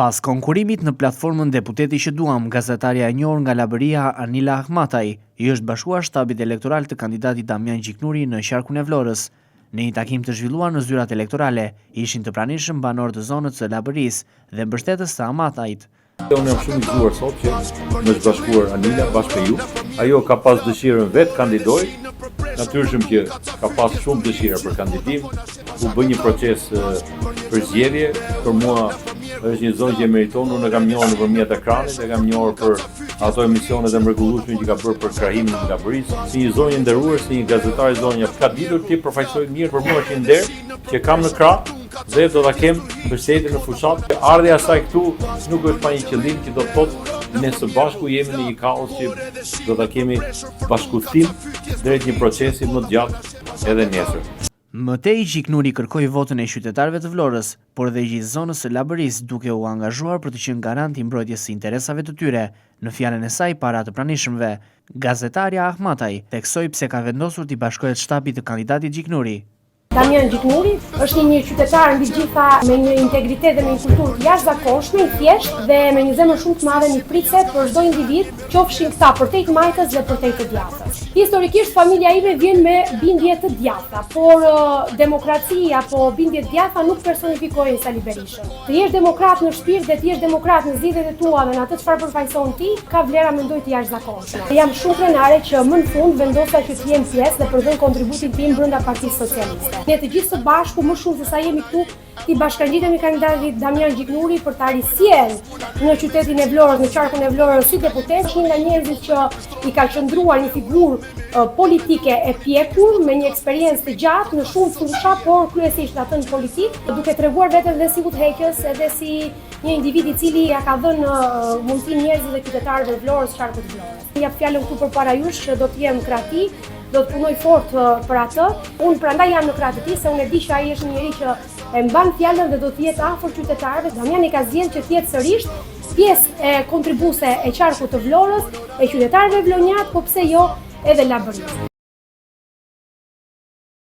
Pas konkurimit në platformën Deputeti që duam, gazetaria e njohur nga Labëria Anila Ahmataj i është bashkuar shtabit elektoral të kandidatit Damian Gjiknuri në qarkun e Vlorës. Në një takim të zhvilluar në zyrat elektorale, ishin të pranishëm banorë të zonës së Labërisë dhe mbështetës së Ahmatajt. Unë jam shumë i gëzuar sot që më është bashkuar Anila bashkë me ju. Ajo ka pas dëshirën vetë kandidoj, natyrisht që ka pas shumë dëshira për kandidim, u bë një proces për zgjedhje, për mua është një zonë që e meriton, unë e kam njohur nëpërmjet ekranit, e kam njohur për ato emisionet e mrekullueshme që ka bërë për krahimin e Labërisë. Si një zonjë nderuar, si një gazetar i zonjës, ka ditur ti përfaqësoj mirë për mua që nder që kam në krah dhe do ta kem mbështetjen në fushat. Ardhja e saj këtu nuk është pa një qëllim që do të thotë ne së bashku jemi në një kaos që do ta kemi bashkëtim drejt një procesi më të gjatë edhe nesër. Mëtej Gjiknuri kërkoi votën e qytetarëve të Vlorës, por dhe gjithë zonës së Labërisë duke u angazhuar për të qenë garant i mbrojtjes së interesave të tyre. Në fjalën e saj para të pranishmëve, gazetarja Ahmataj theksoi pse ka vendosur t'i bashkohet shtabit të kandidatit Gjiknuri. Damian Gjiknuri është një qytetar mbi gjitha me një integritet dhe me një kulturë të jashtëzakonshme, i thjeshtë dhe me një zemër shumë të madhe mifpritëse për çdo individ, qofshin këta përtej të majtës dhe përtej të djathtës. Historikisht familja ime vjen me bindje të djathta, por demokracia apo bindje të djathta nuk personifikojnë Sali Berishën. Të jesh demokrat në shpirt dhe të jesh demokrat në zgjedhjet e tua dhe në atë çfarë përfaqëson ti, ka vlera mendoj të jashtëzakonshme. Jam shumë krenare që më në fund vendosa që të jem pjesë dhe përdor kontributin tim brenda Partisë Socialiste. Ne të gjithë së bashku, më shumë se sa jemi këtu, ti bashkangjitemi kandidatit Damian Gjiknuri për ta risjellë në qytetin e Vlorës, në qarkun e Vlorës si deputet, një nga njerëzit që i ka qëndruar një figurë politike e pjekur, me një eksperiencë të gjatë në shumë fusha, por kryesisht atë në politikë, duke treguar veten dhe si udhëheqës, edhe si një individ i cili ja ka dhënë mundësi njerëzve dhe qytetarëve të Vlorës, qarkut të Vlorës. Jap fjalën këtu përpara jush që do të jem krahati, do të punoj fort për atë. Unë prandaj jam në krah të tij, se unë e di që ai është një njerëz që e mban fjalën dhe do të jetë afër qytetarëve. Damian i ka zgjedhur që të jetë sërish pjesë e kontribuese e qarkut të Vlorës, e qytetarëve vlonjat, po pse jo edhe Labërisë.